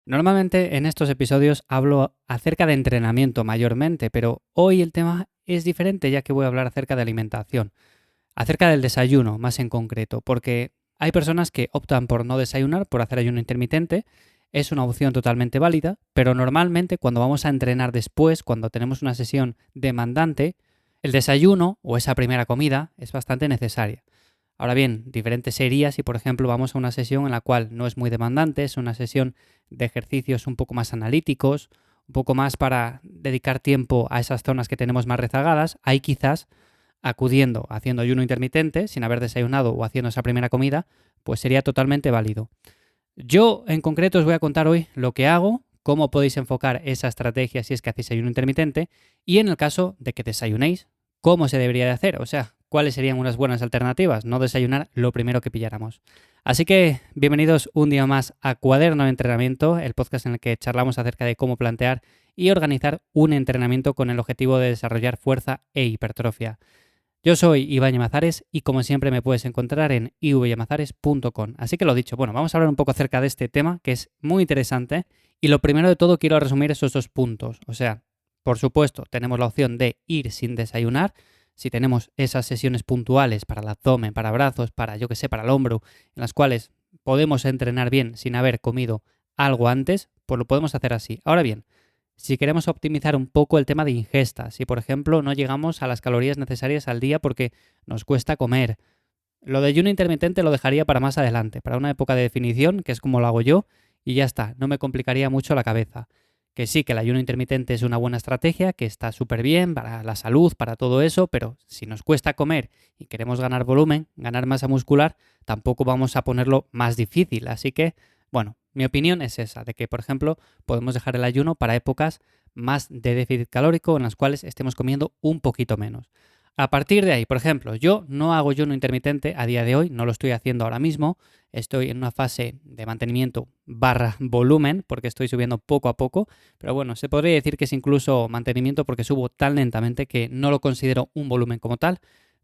Normalmente en estos episodios hablo acerca de entrenamiento mayormente, pero hoy el tema es diferente ya que voy a hablar acerca de alimentación, acerca del desayuno más en concreto, porque hay personas que optan por no desayunar, por hacer ayuno intermitente, es una opción totalmente válida, pero normalmente cuando vamos a entrenar después, cuando tenemos una sesión demandante, el desayuno o esa primera comida es bastante necesaria. Ahora bien, diferente sería si, por ejemplo, vamos a una sesión en la cual no es muy demandante, es una sesión de ejercicios un poco más analíticos, un poco más para dedicar tiempo a esas zonas que tenemos más rezagadas. Ahí quizás acudiendo, haciendo ayuno intermitente, sin haber desayunado o haciendo esa primera comida, pues sería totalmente válido. Yo en concreto os voy a contar hoy lo que hago, cómo podéis enfocar esa estrategia si es que hacéis ayuno intermitente y en el caso de que desayunéis, cómo se debería de hacer, o sea, cuáles serían unas buenas alternativas, no desayunar lo primero que pilláramos. Así que bienvenidos un día más a Cuaderno de Entrenamiento, el podcast en el que charlamos acerca de cómo plantear y organizar un entrenamiento con el objetivo de desarrollar fuerza e hipertrofia. Yo soy Iván Llamazares y como siempre me puedes encontrar en ivllamazares.com. Así que lo dicho, bueno, vamos a hablar un poco acerca de este tema que es muy interesante y lo primero de todo quiero resumir esos dos puntos. O sea, por supuesto, tenemos la opción de ir sin desayunar. Si tenemos esas sesiones puntuales para el abdomen, para brazos, para yo que sé, para el hombro, en las cuales podemos entrenar bien sin haber comido algo antes, pues lo podemos hacer así. Ahora bien, si queremos optimizar un poco el tema de ingesta, si por ejemplo no llegamos a las calorías necesarias al día porque nos cuesta comer, lo de ayuno intermitente lo dejaría para más adelante, para una época de definición, que es como lo hago yo, y ya está, no me complicaría mucho la cabeza. Que sí, que el ayuno intermitente es una buena estrategia, que está súper bien para la salud, para todo eso, pero si nos cuesta comer y queremos ganar volumen, ganar masa muscular, tampoco vamos a ponerlo más difícil. Así que, bueno, mi opinión es esa, de que, por ejemplo, podemos dejar el ayuno para épocas más de déficit calórico en las cuales estemos comiendo un poquito menos. A partir de ahí, por ejemplo, yo no hago ayuno intermitente a día de hoy, no lo estoy haciendo ahora mismo, estoy en una fase de mantenimiento barra volumen, porque estoy subiendo poco a poco, pero bueno, se podría decir que es incluso mantenimiento porque subo tan lentamente que no lo considero un volumen como tal,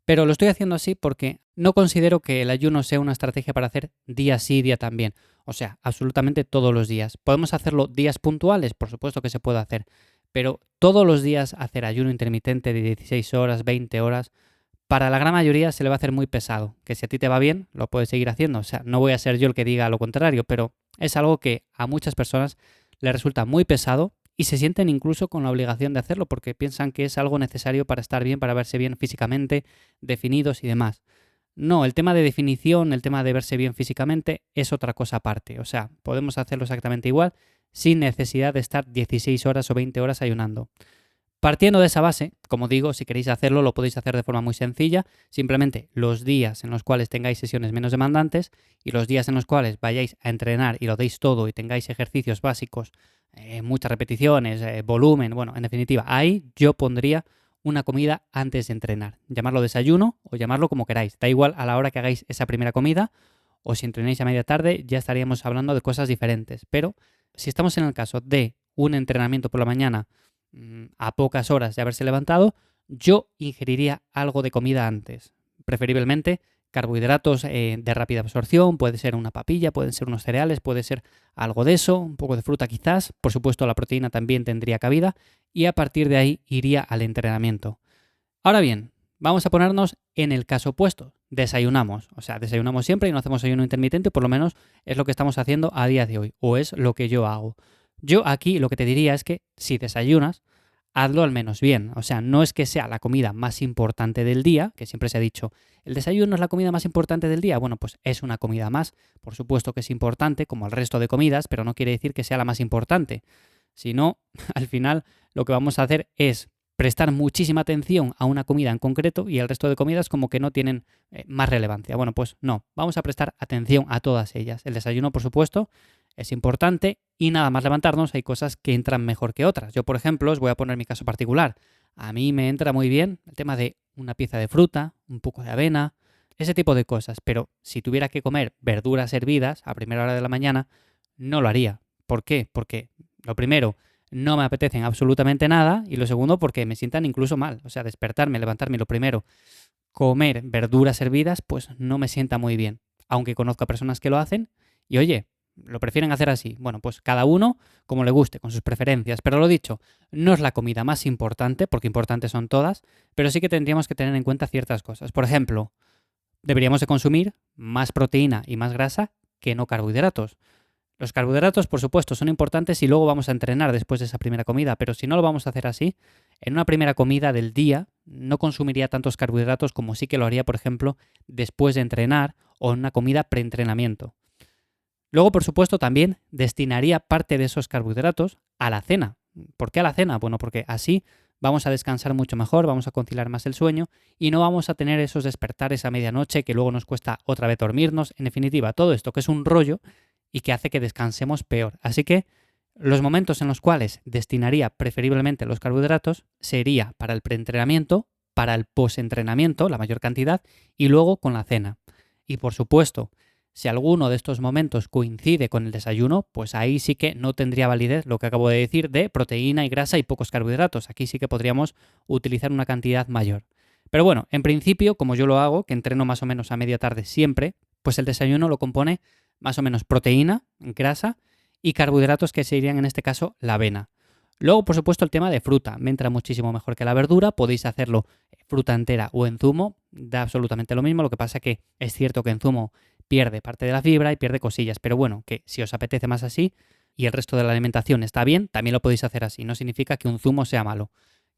pero lo estoy haciendo así porque no considero que el ayuno sea una estrategia para hacer día sí, día también, o sea, absolutamente todos los días. ¿Podemos hacerlo días puntuales? Por supuesto que se puede hacer, pero todos los días hacer ayuno intermitente de 16 horas, 20 horas, para la gran mayoría se le va a hacer muy pesado. Que si a ti te va bien, lo puedes seguir haciendo. O sea, no voy a ser yo el que diga lo contrario, pero es algo que a muchas personas les resulta muy pesado y se sienten incluso con la obligación de hacerlo porque piensan que es algo necesario para estar bien, para verse bien físicamente, definidos y demás. No, el tema de definición, el tema de verse bien físicamente es otra cosa aparte. O sea, podemos hacerlo exactamente igual sin necesidad de estar 16 horas o 20 horas ayunando. Partiendo de esa base, como digo, si queréis hacerlo, lo podéis hacer de forma muy sencilla. Simplemente los días en los cuales tengáis sesiones menos demandantes y los días en los cuales vayáis a entrenar y lo deis todo y tengáis ejercicios básicos, muchas repeticiones, volumen, bueno, en definitiva, ahí yo pondría una comida antes de entrenar. Llamarlo desayuno o llamarlo como queráis. Da igual a la hora que hagáis esa primera comida o si entrenáis a media tarde, ya estaríamos hablando de cosas diferentes. Pero si estamos en el caso de un entrenamiento por la mañana a pocas horas de haberse levantado, yo ingeriría algo de comida antes. Preferiblemente carbohidratos de rápida absorción, puede ser una papilla, pueden ser unos cereales, puede ser algo de eso, un poco de fruta quizás, por supuesto la proteína también tendría cabida y a partir de ahí iría al entrenamiento. Ahora bien, vamos a ponernos en el caso opuesto. Desayunamos, o sea, desayunamos siempre y no hacemos ayuno intermitente, por lo menos es lo que estamos haciendo a día de hoy, o es lo que yo hago. Yo aquí lo que te diría es que si desayunas, hazlo al menos bien. O sea, no es que sea la comida más importante del día, que siempre se ha dicho, el desayuno es la comida más importante del día. Bueno, pues es una comida más. Por supuesto que es importante, como el resto de comidas, pero no quiere decir que sea la más importante. Si no, al final lo que vamos a hacer es prestar muchísima atención a una comida en concreto y el resto de comidas como que no tienen más relevancia. Bueno, pues no, vamos a prestar atención a todas ellas. El desayuno, por supuesto, es importante y nada más levantarnos hay cosas que entran mejor que otras. Yo, por ejemplo, os voy a poner mi caso particular. A mí me entra muy bien el tema de una pieza de fruta, un poco de avena, ese tipo de cosas, pero si tuviera que comer verduras hervidas a primera hora de la mañana, no lo haría. ¿Por qué? Porque lo primero, no me apetecen absolutamente nada y lo segundo, porque me sientan incluso mal. O sea, despertarme, levantarme, lo primero, comer verduras hervidas, pues no me sienta muy bien. Aunque conozco a personas que lo hacen y oye, Lo prefieren hacer así. Bueno, pues cada uno como le guste, con sus preferencias. Pero lo dicho, no es la comida más importante, porque importantes son todas, pero sí que tendríamos que tener en cuenta ciertas cosas. Por ejemplo, deberíamos de consumir más proteína y más grasa que no carbohidratos. Los carbohidratos, por supuesto, son importantes y luego vamos a entrenar después de esa primera comida, pero si no lo vamos a hacer así, en una primera comida del día no consumiría tantos carbohidratos como sí que lo haría, por ejemplo, después de entrenar o en una comida preentrenamiento. Luego, por supuesto, también destinaría parte de esos carbohidratos a la cena. ¿Por qué a la cena? Bueno, porque así vamos a descansar mucho mejor, vamos a conciliar más el sueño y no vamos a tener esos despertares a medianoche que luego nos cuesta otra vez dormirnos. En definitiva, todo esto que es un rollo y que hace que descansemos peor. Así que los momentos en los cuales destinaría preferiblemente los carbohidratos sería para el preentrenamiento, para el postentrenamiento, la mayor cantidad, y luego con la cena. Y por supuesto, si alguno de estos momentos coincide con el desayuno, pues ahí sí que no tendría validez lo que acabo de decir de proteína y grasa y pocos carbohidratos. Aquí sí que podríamos utilizar una cantidad mayor. Pero bueno, en principio, como yo lo hago, que entreno más o menos a media tarde siempre, pues el desayuno lo compone más o menos proteína, grasa y carbohidratos, que serían en este caso la avena. Luego, por supuesto, el tema de fruta. Me entra muchísimo mejor que la verdura. Podéis hacerlo fruta entera o en zumo. Da absolutamente lo mismo. Lo que pasa que es cierto que en zumo pierde parte de la fibra y pierde cosillas. Pero bueno, que si os apetece más así y el resto de la alimentación está bien, también lo podéis hacer así. No significa que un zumo sea malo.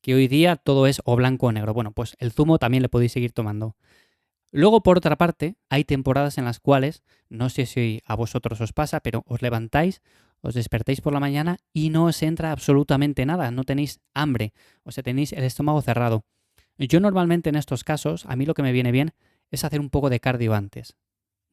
Que hoy día todo es o blanco o negro. Bueno, pues el zumo también le podéis seguir tomando. Luego, por otra parte, hay temporadas en las cuales, no sé si a vosotros os pasa, pero os levantáis, os despertáis por la mañana y no os entra absolutamente nada, no tenéis hambre, o sea, tenéis el estómago cerrado. Yo normalmente en estos casos, a mí lo que me viene bien es hacer un poco de cardio antes.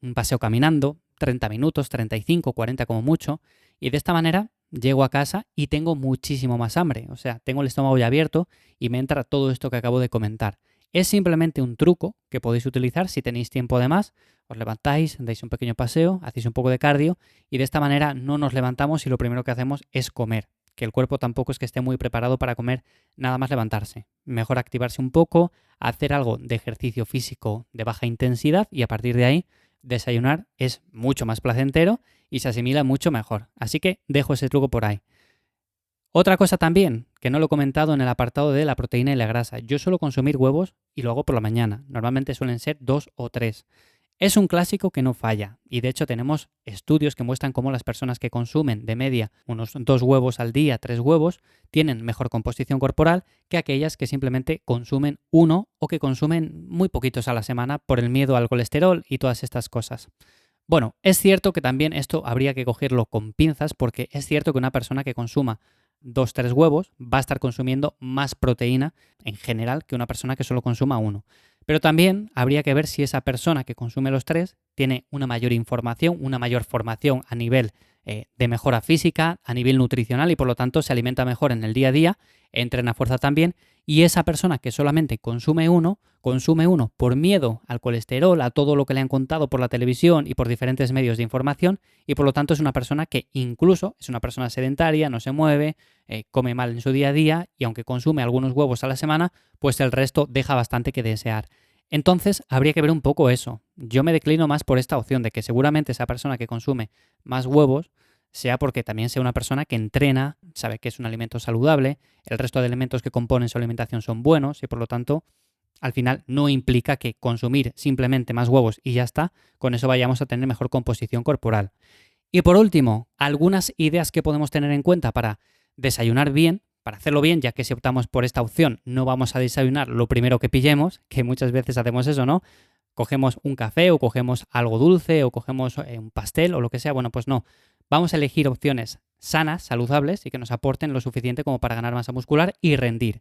Un paseo caminando, 30 minutos, 35, 40 como mucho, y de esta manera llego a casa y tengo muchísimo más hambre, o sea, tengo el estómago ya abierto y me entra todo esto que acabo de comentar. Es simplemente un truco que podéis utilizar si tenéis tiempo de más. Os levantáis, dais un pequeño paseo, hacéis un poco de cardio y de esta manera no nos levantamos y lo primero que hacemos es comer. Que el cuerpo tampoco es que esté muy preparado para comer nada más levantarse. Mejor activarse un poco, hacer algo de ejercicio físico de baja intensidad y a partir de ahí desayunar es mucho más placentero y se asimila mucho mejor. Así que dejo ese truco por ahí. Otra cosa también, que no lo he comentado en el apartado de la proteína y la grasa. Yo suelo consumir huevos y lo hago por la mañana. Normalmente suelen ser 2 o 3. Es un clásico que no falla y de hecho tenemos estudios que muestran cómo las personas que consumen de media unos 2 huevos al día, 3 huevos, tienen mejor composición corporal que aquellas que simplemente consumen uno o que consumen muy poquitos a la semana por el miedo al colesterol y todas estas cosas. Bueno, es cierto que también esto habría que cogerlo con pinzas porque es cierto que una persona que consuma 2, 3 huevos va a estar consumiendo más proteína en general que una persona que solo consuma uno. Pero también habría que ver si esa persona que consume los 3 tiene una mayor información, una mayor formación a nivel de mejora física, a nivel nutricional y por lo tanto se alimenta mejor en el día a día, entrena fuerza también, y esa persona que solamente consume uno por miedo al colesterol, a todo lo que le han contado por la televisión y por diferentes medios de información, y por lo tanto es una persona que incluso es una persona sedentaria, no se mueve, come mal en su día a día y aunque consume algunos huevos a la semana, pues el resto deja bastante que desear. Entonces habría que ver un poco eso. Yo me declino más por esta opción de que seguramente esa persona que consume más huevos sea porque también sea una persona que entrena, sabe que es un alimento saludable, el resto de elementos que componen su alimentación son buenos y por lo tanto al final no implica que consumir simplemente más huevos y ya está, con eso vayamos a tener mejor composición corporal. Y por último, algunas ideas que podemos tener en cuenta para desayunar bien, para hacerlo bien, ya que si optamos por esta opción no vamos a desayunar lo primero que pillemos, que muchas veces hacemos eso, ¿no? Cogemos un café o cogemos algo dulce o cogemos un pastel o lo que sea. Bueno, pues no. Vamos a elegir opciones sanas, saludables y que nos aporten lo suficiente como para ganar masa muscular y rendir.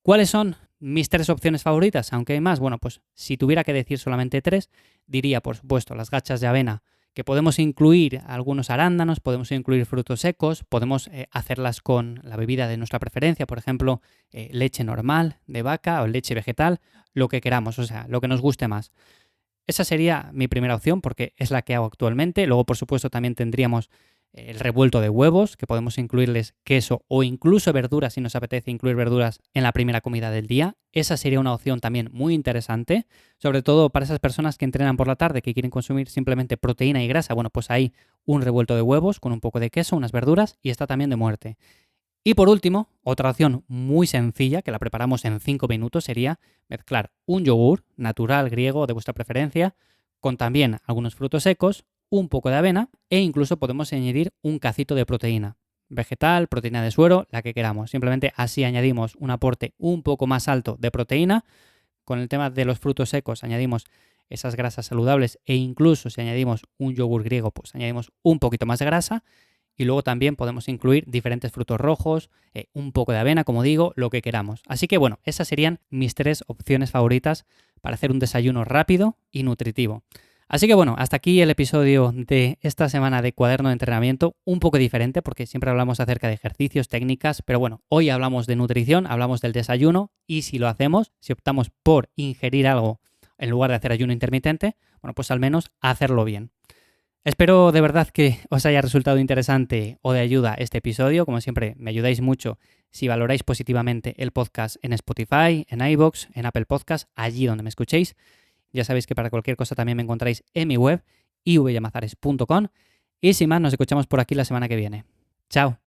¿Cuáles son mis 3 opciones favoritas? Aunque hay más, bueno, pues si tuviera que decir solamente 3, diría, por supuesto, las gachas de avena, que podemos incluir algunos arándanos, podemos incluir frutos secos, podemos hacerlas con la bebida de nuestra preferencia, por ejemplo, leche normal de vaca o leche vegetal, lo que queramos, o sea, lo que nos guste más. Esa sería mi primera opción porque es la que hago actualmente. Luego, por supuesto, también tendríamos el revuelto de huevos, que podemos incluirles queso o incluso verduras si nos apetece incluir verduras en la primera comida del día. Esa sería una opción también muy interesante, sobre todo para esas personas que entrenan por la tarde, que quieren consumir simplemente proteína y grasa. Bueno, pues ahí un revuelto de huevos con un poco de queso, unas verduras y está también de muerte. Y por último, otra opción muy sencilla, que la preparamos en 5 minutos, sería mezclar un yogur natural griego de vuestra preferencia con también algunos frutos secos, un poco de avena e incluso podemos añadir un cacito de proteína vegetal, proteína de suero, la que queramos. Simplemente así añadimos un aporte un poco más alto de proteína. Con el tema de los frutos secos añadimos esas grasas saludables e incluso si añadimos un yogur griego, pues añadimos un poquito más de grasa. Y luego también podemos incluir diferentes frutos rojos, un poco de avena, como digo, lo que queramos. Así que bueno, esas serían mis 3 opciones favoritas para hacer un desayuno rápido y nutritivo. Así que bueno, hasta aquí el episodio de esta semana de Cuaderno de Entrenamiento, un poco diferente porque siempre hablamos acerca de ejercicios, técnicas, pero bueno, hoy hablamos de nutrición, hablamos del desayuno y si lo hacemos, si optamos por ingerir algo en lugar de hacer ayuno intermitente, bueno, pues al menos hacerlo bien. Espero de verdad que os haya resultado interesante o de ayuda este episodio. Como siempre, me ayudáis mucho si valoráis positivamente el podcast en Spotify, en iVoox, en Apple Podcast, allí donde me escuchéis. Ya sabéis que para cualquier cosa también me encontráis en mi web, ivyamazares.com. Y sin más, nos escuchamos por aquí la semana que viene. ¡Chao!